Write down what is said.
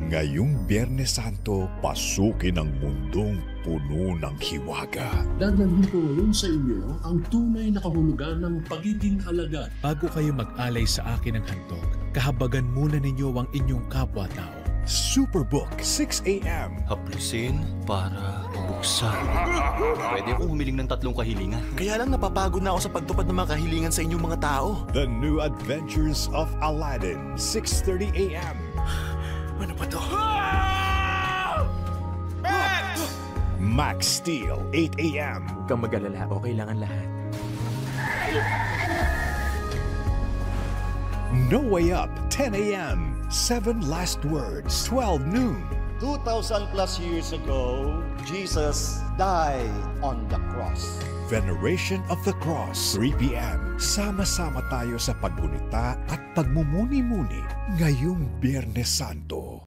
Ngayong Biyernes Santo, pasukin ang mundong puno ng hiwaga. Dadalhin ko ngayon sa inyo ang tunay na kahulugan ng pagiging alagad. Bago kayo mag-alay sa akin ng handog, kahabagan muna ninyo ang inyong kapwa-tao. Superbook, 6 a.m. Haplusin para buksan. Pwede akong humiling ng 3 kahilingan. Kaya lang napapagod na ako sa pagtupad ng mga kahilingan sa inyong mga tao. The New Adventures of Aladdin, 6:30 a.m. Ano ba to? Max Steel, 8 a.m. Huwag kang mag-alala, okay lang ang lahat. No Way Up, 10 a.m. 7 Last Words, 12 noon. 2,000 plus years ago, Jesus died on the cross. Veneration of the Cross, 3 p.m. Sama-sama tayo sa paggunita at pagmumuni-muni ngayong Biyernes Santo.